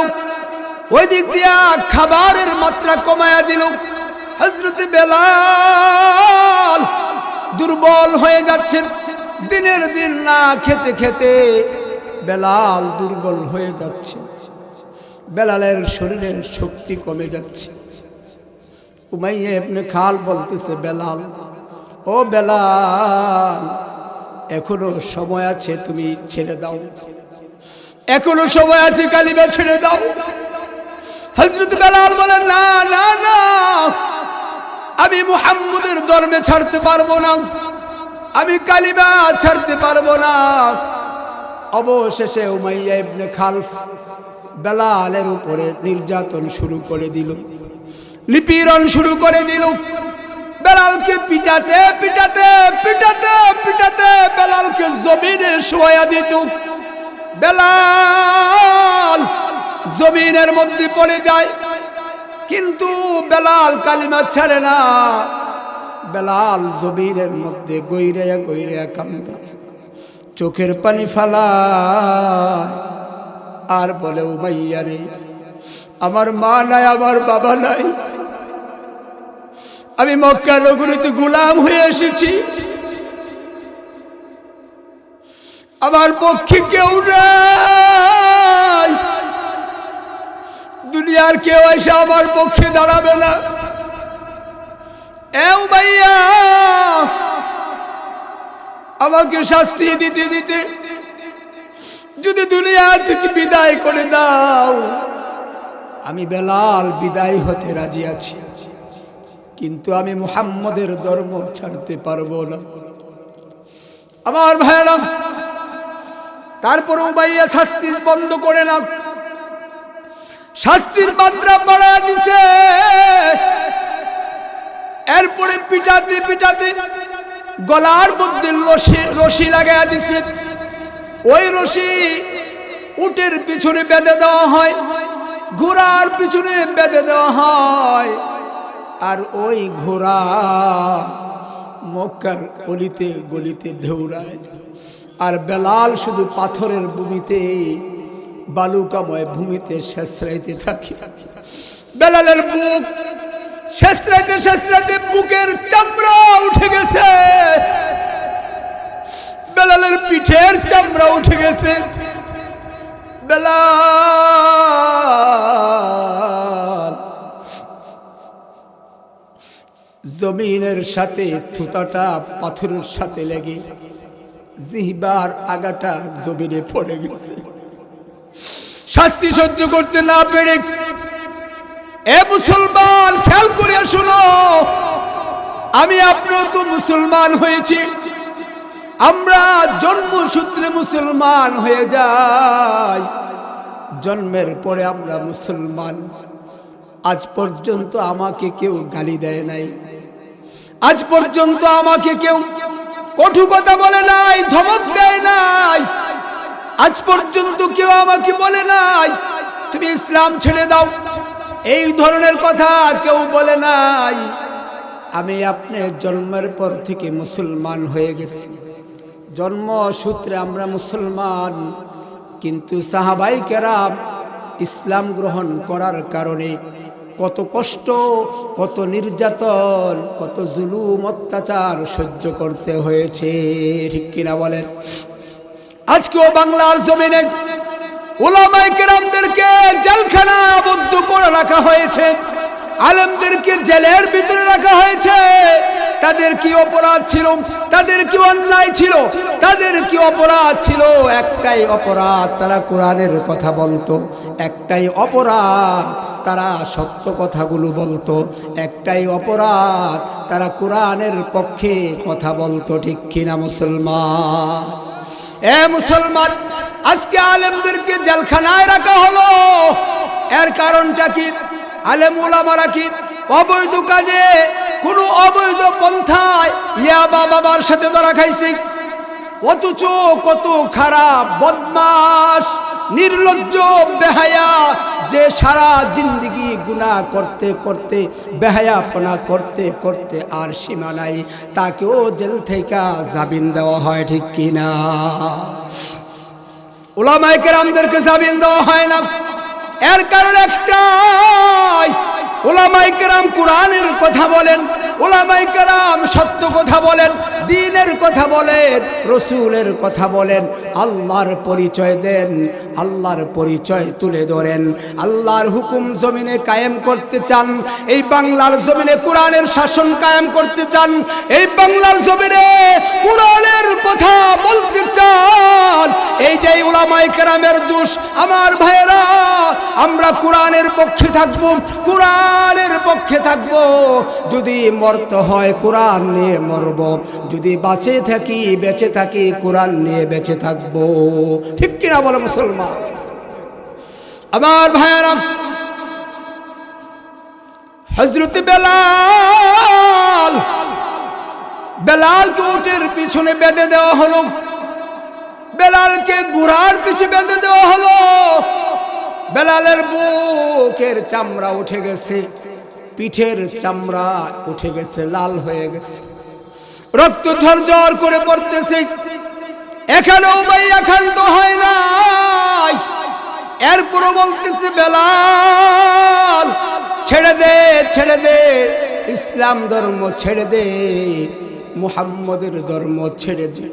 Speaker 1: ওই দিক দিয়া খাবারের মাত্রা কমায়া দিল। হযরত বেলাল দুর্বল হয়ে যাচ্ছেন, দিনের দিন না খেতে খেতে বেলাল দুর্বল হয়ে যাচ্ছে, বেলালের শরীরের শক্তি কমে যাচ্ছে। উমাইয়া ইবনে খাল বলতেছে, বেলাল, ও বেলাল, এখনো সময় আছে, তুমি ছেড়ে দাও, এখনো সময় আছে, কালিমা ছেড়ে দাও। হযরত বেলাল বলেন, না না না, আমি মুহাম্মদের ধর্মে ছাড়তে পারবো না, আমি কালিমা ছাড়তে পারবো না। অবশেষে উমাইয়া ইবনে খালফ বেলালের উপরে নির্যাতন শুরু করে দিল, নিপীড়ন শুরু করে দিল। বেলালকে পিটাতে পিটাতে পিটাতে পিটাতে বেলালকে জমিনে শোয়া দিত। বেলাল জমিনের মধ্যে পড়ে যায়, কিন্তু বেলাল কালিমা ছাড়ে না। বেলাল জমিনের মধ্যে গইরায়া গইরায়া কান্দে, চোখের পানি ফালায়, আর বলে, উমাইয়া রে, আমার মা নাই, আমার বাবা নাই, আমি মক্কা নগরীতে গোলাম হয়ে এসেছি, আমার পক্ষে কেউ নাই, দুনিয়ার কেউ এসে আমার পক্ষে দাঁড়াবে না। এ উমাইয়া, আমাকে শাস্তি দিতে দিতে যদি দুনিয়া থেকে বিদায় করে দাও, আমি বেলাল বিদায় হতে রাজি আছি, কিন্তু আমি মুহাম্মদের ধর্ম ছাড়তে পারবো না। আমার ভাইরা, তারপর উমাইয়া শাস্তি বন্ধ করে না, শাস্তির মাত্রা বাড়া দিছে। এরপরে পিটাতে পিটাতে গলার মধ্যে রশি লাগাইয়া দিছে। ওই রশি উটের পিছনে বেঁধে দেওয়া হয়, ঘোড়ার পিছনে বেঁধে দেওয়া হয়, আর ওই ঘোড়া মক্কার অলিতে গলিতে ঢেউরায়, আর বেলাল শুধু পাথরের ভূমিতে, বালুকাময় ভূমিতে শেষরাইতে থাকে। বেলালের বুক শেষরাইতে শেষরাইতে বুকের চামড়া উঠে গেছে, বেলালের পিঠের চামড়া উঠে গেছে। বেলাল জমিনের সাথে থুতাটা পাথরের সাথে লেগে জিহ্বার আগাটা জমিনে পড়ে গেছে। শাস্তি সহ্য করতে না পেরে, এ মুসলমান, খেয়াল করে শোনো, আমি আপনিও তো মুসলমান হয়েছি, আমরা জন্মসূত্রে মুসলমান হয়ে যাই, জন্মের পরে আমরা মুসলমান। আজ পর্যন্ত আমাকে কেউ গালি দেয় নাই, আজ পর্যন্ত আমাকে কেউ কটু কথা বলে নাই, ধমক দেয় নাই, আজ পর্যন্ত কেউ আমাকে বলে নাই তুমি ইসলাম ছেড়ে দাও, এই ধরনের কথা কেউ বলে নাই। আমি আপনার জন্মের পর থেকে মুসলমান হয়ে গেছি, জন্মসূত্রে আমরা মুসলমান, কিন্তু সাহাবায়ে কেরাম ইসলাম গ্রহণ করার কারণে কত কষ্ট, কত নির্যাতন, কত জুলুম অত্যাচার সহ্য করতে হয়েছে, ঠিক কিনা বলেন? আজকেও বাংলার জমিনে উলামায়ে কেরামদেরকে জেলখানা আবদ্ধ করে রাখা হয়েছে, আলেমদেরকে জেলের ভিতরে রাখা হয়েছে। তাদের কি অপরাধ ছিল? তাদের কি অন্যায় ছিল? তাদের কি অপরাধ ছিল? একটাই অপরাধ, তারা কোরআনের কথা বলতো। একটাই অপরাধ, তারা সত্য কথাগুলো বলতো। একটাই অপরাধ, তারা কোরআনের পক্ষে কথা বলতো, ঠিক কিনা মুসলমান? এ মুসলমান, আজকে আলেমদেরকে জেলখানায় রাখা হলো, এর কারণটা কি? আলেম ওলামারা কি অবৈধ কাজে, কোন অবৈধ পন্থায় ইয়াবা বাবার সাথে ধরা খাইছে? অথচ কত খারাপ বদমাশ, নির্লজ্জ, বেহায়া, যে সারা জিন্দেগি গুনাহ করতে করতে, বেহায়াপনা করতে করতে আর সীমা নাই, তাকেও জেল থেকে জামিন দেওয়া হয়, ঠিক কিনা? উলামায়ে কেরামদেরকে জামিন দেওয়া হয় না, এর কারণ একটাই, উলামায়ে কেরাম কোরআনের কথা বলেন, উলামায়ে কেরাম সত্য কথা বলেন, দ্বীনের কথা বলেন, রাসূলের কথা বলেন, আল্লাহর পরিচয় দেন, আল্লাহর পরিচয় তুলে ধরেন। আল্লাহর হুকুম জমিনে কায়েম করতে চান, এই বাংলার জমিনে কোরআনের শাসন কায়েম করতে চান, এই বাংলার জমিনে কোরআনের কথা বলতে চান, এইটাই উলামায়ে কেরামের দোষ। আমার ভাইরা, আমরা কোরআনের পক্ষে থাকব, কোরআনের পক্ষে থাকব। যদি মরতে হয় কোরআন নিয়ে মরব, যদি বেঁচে থাকি কোরআন নিয়ে বেঁচে থাকব। ঠিক কিনা বলে মুসলমান? আমার ভাইরা, হযরত বেলালকে উটের পিছনে বেঁধে দেওয়া হলো, বেলালকে ঘোড়ার পিছে বেঁধে দেওয়া হলো। বেলালের বুকের চামড়া উঠে গেছে, পিঠের চামড়া উঠে গেছে, লাল হয়ে গেছে, রক্ত ঝরঝর করে পড়তেছে। এখানেও ভাই একান্ত হয় নাই। এরপরও বলতেছে, বেলাল ছেড়ে দে, ছেড়ে দে, ইসলাম ধর্ম ছেড়ে দে, মুহাম্মদের ধর্ম ছেড়ে দে।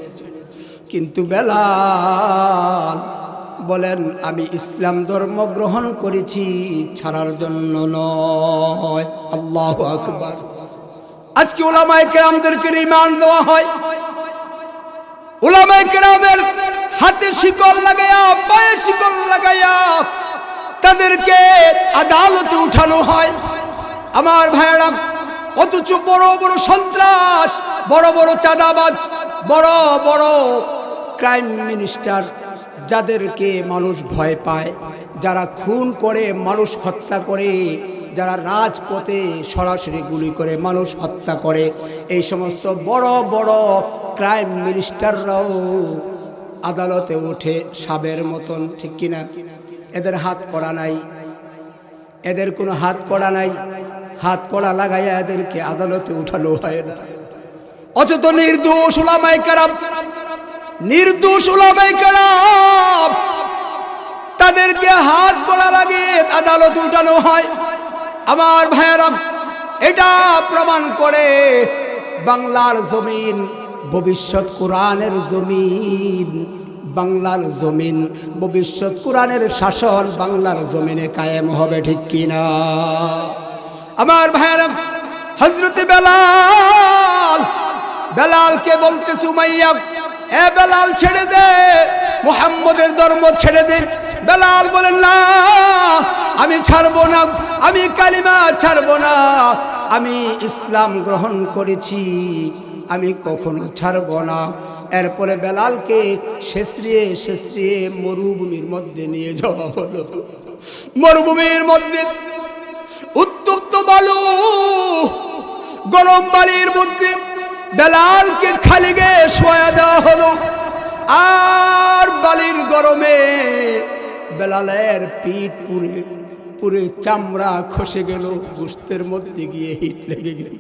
Speaker 1: কিন্তু বেলাল বলেন, আমি ইসলাম ধর্ম গ্রহণ করেছি, ছাড়ার জন্য নয়। আল্লাহু আকবার। আজকে উলামায়ে কেরামদেরকে রিমান্ড দেওয়া হয়, উলামায়ে কেরামের হাতে শিকল লাগাইয়া, পায়ে শিকল লাগাইয়া তাদেরকে আদালতে উঠানো হয়। আমার ভাইয়েরা, অথচ বড় বড় সন্ত্রাস, বড় বড় চাঁদাবাজ, বড় বড় ক্রাইম মিনিস্টার, যাদেরকে মানুষ ভয় পায়, যারা খুন করে, মানুষ হত্যা করে, যারা রাজপথে সরাসরি গুলি করে মানুষ হত্যা করে, এই সমস্ত বড় বড় ক্রাইম মিনিস্টাররাও আদালতে ওঠে সাবের মতন। ঠিক কিনা? এদের হাত কড়া নাই, এদের কোনো হাত কড়া নাই, হাত কড়া লাগাইয়া এদেরকে আদালতে উঠানো হয় না। অথচ নির্দোষ উলামায়ে কেরাম, নির্দোষ উলামায়ে কেরাম, তাদেরকে হাত কড়া লাগিয়ে আদালতে উঠানো হয়। আমার ভাইয়েরা, এটা প্রমাণ করে বাংলার জমিন ভবিষ্যৎ কোরআনের জমিন, বাংলার জমিন ভবিষ্যৎ কোরআনের শাসন বাংলার জমিনে কায়েম হবে। ঠিক কিনা? আমার ভাইয়েরা, হযরত বেলালকে বলতে সুমাইয়া, এ বেলাল ছেড়ে দে, মুহাম্মদের ধর্ম ছেড়ে দে। বেলাল বলেন, না, আমি ছাড়বো না, আমি কালিমা ছাড়বো না, আমি ইসলাম গ্রহণ করেছি, আমি কখনো ছাড়বো না। এরপরে বেলালকে শেষরিয়ে শেষরিয়ে মরুভূমির মধ্যে নিয়ে যাওয়া হলো। মরুভূমির মধ্যে উত্তপ্ত বালু, গরম বালির মধ্যে বেলালকে খালি গায়ে শোয়া দেওয়া হলো। আর বালির গরমে বেলালের পিঠ পুড়ে পুরে চামড়া খসে গেল, গোশতের মধ্যে গিয়ে হিট লেগে গেল।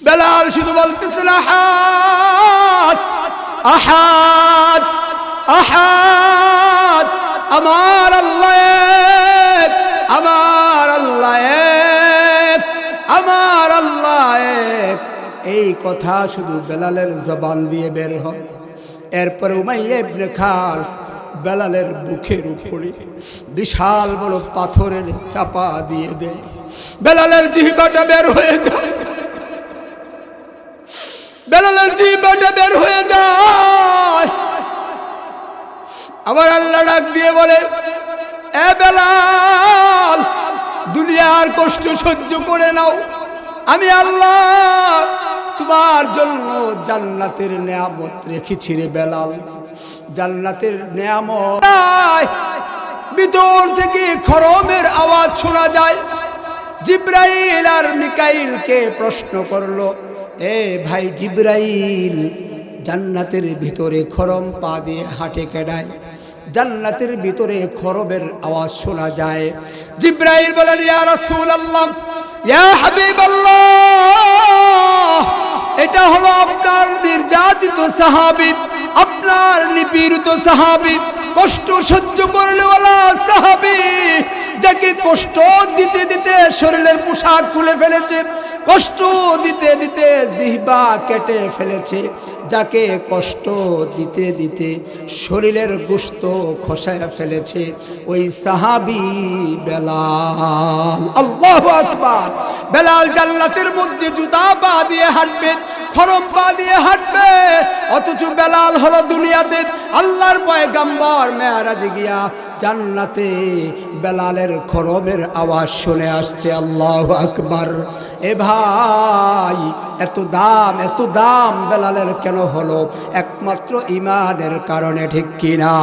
Speaker 1: বেলাল শুধু বলতেছিল, আহাদ আহাদ আহাদ, আমার আল্লাহ এক, আমার আল্লাহ এক, আমার আল্লাহ এক। এই কথা শুধু বেলালের জবান দিয়ে বের হয়। এরপরে উমাইয়া ইবনে খালফ বেলালের বুকের উপরে বিশাল বড় পাথরের চাপা দিয়ে দেয়, বেলালের জিহ্বাটা বের হয়ে যায়, বেলালের জিহ্বাটা বের হয়ে যায়। আমার আল্লাহ ডাক দিয়ে বলে, এ বেলাল, দুনিয়ার কষ্ট সহ্য করে নাও, আমি আল্লাহ তোমার জন্য জান্নাতের নেয়ামত রেখেছি রে বেলাল, জান্নাতের নেয়ামত। ভিতর থেকে খরমের আওয়াজ শোনা যায়। জিব্রাইল আর মিকাইলকে প্রশ্ন করলো, এ ভাই জিব্রাইল, জান্নাতের ভিতরে খরম পা দিয়ে হাঁটে কেডায়, জান্নাতের ভিতরে খরমের আওয়াজ শোনা যায়। জিব্রাইল বলেন, ইয়া রাসূলুল্লাহ, ইয়া হাবিবাল্লাহ, এটা হলো আপনার নির্যাতিত সাহাবী, আপনার নিপীড়িত সাহাবী, কষ্ট সহ্য করলেওয়ালা সাহাবী, যাকে কষ্ট দিতে দিতে শরীরের পোশাক খুলে ফেলেছে, কষ্ট দিতে দিতে জিহ্বা কেটে ফেলেছে, যাকে কষ্ট দিতে দিতে শরীরের গোশত খসায় ফেলেছে, ওই সাহাবী বেলাল। আল্লাহু আকবার। বেলাল জান্নাতের মধ্যে জুতা পা দিয়ে হাঁটবে, খরম পা দিয়ে হাঁটবে, অথচ বেলাল হলো দুনিয়াতে আল্লাহর পয়গম্বর মেরাজে গিয়া জান্নাতে বেলালের খরমের আওয়াজ শুনে আসছে। আল্লাহু আকবার। এ ভাই, এত দাম বেলালের কেন হলো? একমাত্র ঈমানের কারণে, ঠিক কিনা?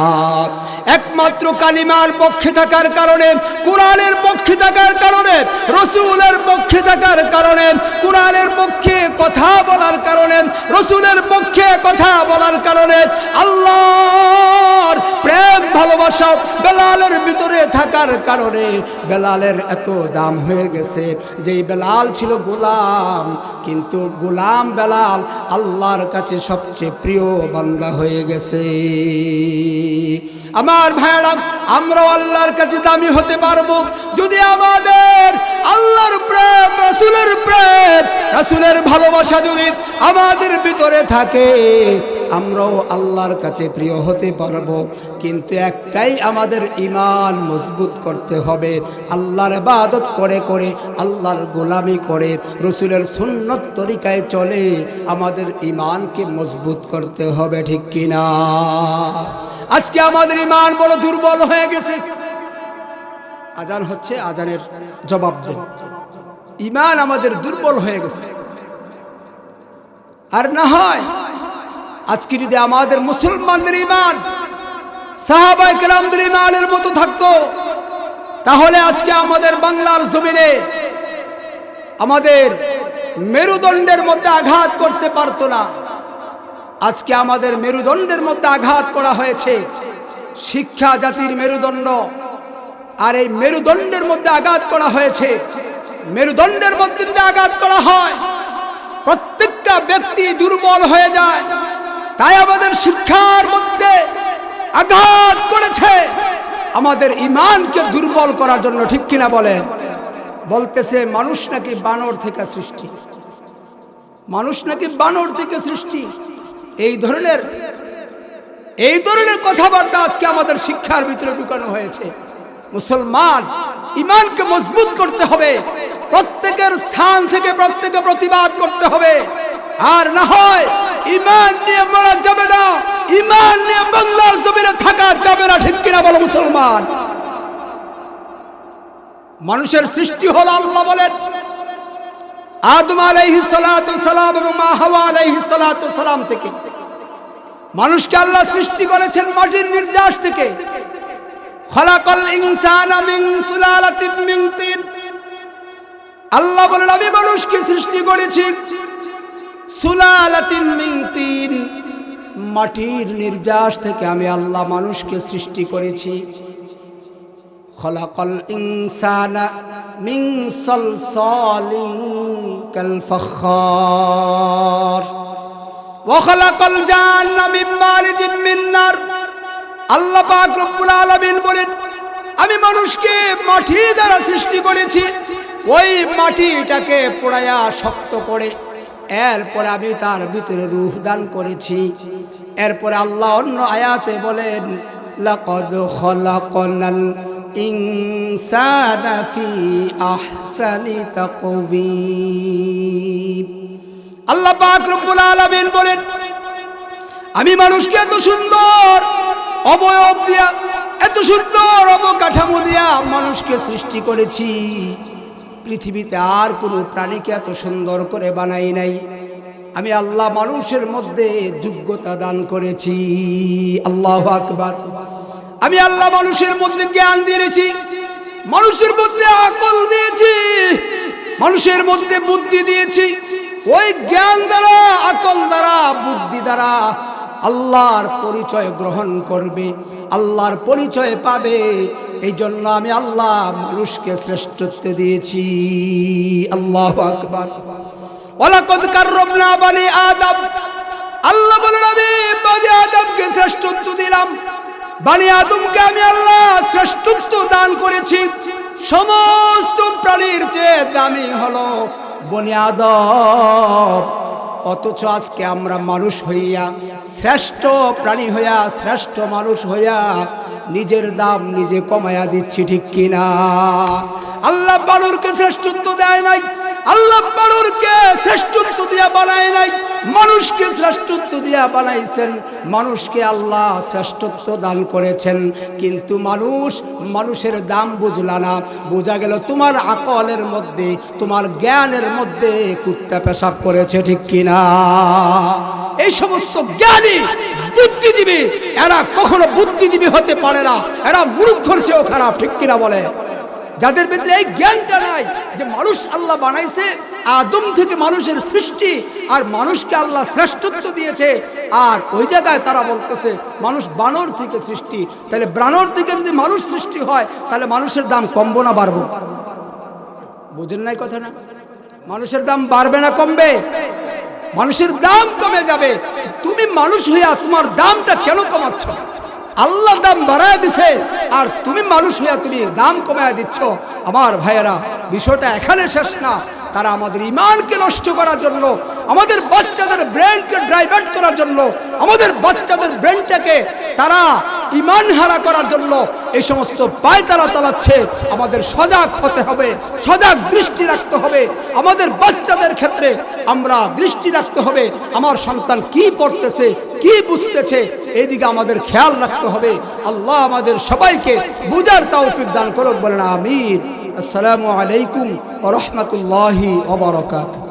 Speaker 1: একমাত্র কালিমার পক্ষে থাকার কারণে, কোরআনের পক্ষে থাকার কারণে, রাসূলের পক্ষে থাকার কারণে, কোরআনের পক্ষে কথা বলার কারণে, রাসূলের পক্ষে কথা বলার কারণে, আল্লাহর প্রেম ভালোবাসা বেলালের ভিতরে থাকার কারণে বেলালের এত দাম হয়ে গেছে। যেই বেলাল ছিল গোলাম, কিন্তু গোলাম বেলাল আল্লাহর কাছে সবচেয়ে প্রিয় বান্দা হয়ে গেছে। আমার ভাইরা, আমরাও আল্লাহর কাছে দামি হতে পারবো যদি আমাদের আল্লাহর প্রেম, রাসূলের ভালোবাসা যদি আমাদের ভিতরে থাকে, আমরাও আল্লাহর কাছে প্রিয় হতে পারবো। কিন্তু একটাই, আমাদের ঈমান মজবুত করতে হবে। আল্লাহর ইবাদত করে করে, আল্লাহর গোলামি করে, রাসূলের সুন্নত তরিকায় চলে আমাদের ঈমানকে মজবুত করতে হবে, ঠিক কিনা? আজকে আমাদের ঈমান বড় দুর্বল হয়ে গেছে। আজান হচ্ছে, আজানের জবাব দেন। ঈমান আমাদের দুর্বল হয়ে গেছে। আর না হয় আজকে যদি আমাদের মুসলমানদের ঈমান সাহাবায়ে কেরামদের ঈমানের মতো থাকতো, তাহলে আজকে আমাদের বাংলার জমিনে আমাদের মেরুদণ্ডের মধ্যে আঘাত করতে পারতো না। আজকে আমাদের মেরুদণ্ডের মধ্যে আঘাত করা হয়েছে। শিক্ষা জাতির মেরুদণ্ড, আর এই মেরুদণ্ডের মধ্যে আঘাত করা হয়েছে। মেরুদণ্ডের মধ্যে যদি আঘাত করা হয়, প্রত্যেকটা ব্যক্তি দুর্বল হয়ে যায়। তাই আমাদের শিক্ষার মধ্যে আঘাত করেছে আমাদের ঈমানকে দুর্বল করার জন্য, ঠিক কিনা বলেন? বলতেছে মানুষ নাকি বানর থেকে সৃষ্টি, মানুষ নাকি বানর থেকে সৃষ্টি। এই ধরনের কথাবার্তা আজকে আমাদের শিক্ষার ভিতরে ঢুকানো হয়েছে। মুসলমান ঈমানকে মজবুত করতে হবে, প্রত্যেকের স্থান থেকে প্রত্যেকে প্রতিবাদ করতে হবে। আর না হয় ঈমান নিয়ে মরা যাবে না, ঈমান নিয়ে বাংলার জমিনে থাকা যাবে না, ঠিক কিনা বলো মুসলমান? মানুষের সৃষ্টি হলো, আল্লাহ বলেন, আদম আলাইহিস সালাতু সালাম এবং মা হাওয়া আলাইহিস সালাতু সালাম থেকে। মানুষকে আল্লাহ সৃষ্টি করেছেন মাটির নির্যাস থেকে। খলাকাল ইনসানা মিন সুলালাতিন মিন তিন। আল্লাহ বলেন, আমি মানুষকে সৃষ্টি করেছি সুলালাতিন মিন তিন, মাটির নির্যাস থেকে আমি আল্লাহ মানুষকে সৃষ্টি করেছি। খলাকাল ইনসানা মিন সালসালিন কাল ফাখার ওয়া খলাকাল জান্না মিন মারিজিন মিন নার। আল্লাহ পাক রব্বুল আলামিন বলেন, আমি মানুষকে মাটি দ্বারা সৃষ্টি করেছি, ওই মাটিটাকে পোড়ায়া শক্ত করে এরপরে আমি তার ভিতরে রূহ দান করেছি। এরপরে আল্লাহ অন্য আয়াতে বলেন, লাকাদ খলাকনাল ইনসানা ফি আহসানি তাকওয়িম। আল্লাহ পাক রব্বুল আলামিন বলেন, আমি মানুষকে এত সুন্দর অবয়ব দিয়া, এত সুন্দর অবকাঠামো দিয়া মানুষকে সৃষ্টি করেছি, পৃথিবীতে আর কোনো প্রাণীকে এত সুন্দর করে বানাই নাই। আমি আল্লাহ মানুষের মধ্যে যোগ্যতা দান করেছি। আল্লাহু আকবার। আমি আল্লাহ মানুষের মধ্যে জ্ঞান দিয়েছি, মানুষের মধ্যে আকল দিয়েছি, মানুষের মধ্যে বুদ্ধি দিয়েছি। ওই জ্ঞান দ্বারা, আকল দ্বারা, বুদ্ধি দ্বারা আল্লাহর পরিচয় গ্রহণ করবে, আল্লাহর পরিচয় পাবে। এই জন্য আমি আল্লাহ মানুষকে শ্রেষ্ঠত্ব দিয়েছি। আল্লাহু আকবার। ওয়ালাকাদ কাররামনা বানি আদম। আল্লাহ বলেন, আমি বানি আদমকে শ্রেষ্ঠত্ব দিলাম। বানি আদমকে আমি আল্লাহ শ্রেষ্ঠত্ব দান করেছি। সমস্ত প্রাণীর চেয়ে দামি হলো বনি আদম, অথচ আজকে আমরা মানুষ হইয়া, শ্রেষ্ঠ প্রাণী হইয়া, শ্রেষ্ঠ মানুষ হইয়া নিজের দাম নিজে কমায়া দিচ্ছি, ঠিক কিনা? আল্লাহ বানরকে শ্রেষ্ঠত্ব দেয় নাই, আল্লাহ বানরকে শ্রেষ্ঠত্ব দিয়া বানায় নাই, মানুষকে শ্রেষ্ঠত্ব দিয়া বানাইছেন। মানুষকে আল্লাহ শ্রেষ্ঠত্ব দান করেছেন, কিন্তু মানুষের দাম বুঝলা না। বোঝা গেল তোমার আকলের মধ্যে, তোমার জ্ঞানের মধ্যে কুত্তা পেশাব করেছে, ঠিক কিনা? এই সমস্ত জ্ঞানী বুদ্ধিজীবী, এরা কখনো বুদ্ধিজীবী হতে পারে না, এরা মূর্খর চেয়েও খারাপ, ঠিক কিনা বলে? যাদের ভিতরে এই জ্ঞানটা নাই যে মানুষ আল্লাহ বানাইছে, আদম থেকে মানুষের সৃষ্টি, আর মানুষকে আল্লাহ শ্রেষ্ঠত্ব দিয়েছে, আর ওই জায়গায় তারা বলতেছে মানুষ বানর থেকে সৃষ্টি। তাহলে বানর থেকে যদি মানুষ সৃষ্টি হয়, তাহলে মানুষের দাম কমবো না বাড়বো? বুঝেন নাই কথা না? মানুষের দাম বাড়বে না কমবে? মানুষের দাম কমে যাবে। তুমি মানুষ হইয়া তোমার দামটা কেন কমাচ্ছ? আল্লাহ দাম বাড়ায় দিছে, আর তুমি মানুষ হইয়া তুমি দাম কমায় দিচ্ছ। আমার ভাইয়েরা, বিষয়টা এখানে শেষ না। তারা আমাদের ঈমানকে নষ্ট করার জন্য, আমাদের বাচ্চাদের ব্রেনকে ডাইভার্ট করার জন্য, আমাদের বাচ্চাদের ব্রেনটাকে তারা ঈমান হারা করার জন্য এই সমস্ত পায়তারা চালাচ্ছে। আমাদের সজাগ হতে হবে, সজাগ দৃষ্টি রাখতে হবে। আমাদের বাচ্চাদের ক্ষেত্রে আমরা দৃষ্টি রাখতে হবে, আমার সন্তান কি পড়তেছে, কি বুঝতেছে, এইদিকে আমাদের খেয়াল রাখতে হবে। আল্লাহ আমাদের সবাইকে বুঝার তৌফিক দান করুক, বলেন আমিন। আসসালামু আলাইকুম ওয়া রাহমাতুল্লাহি ওয়া বারাকাতুহু।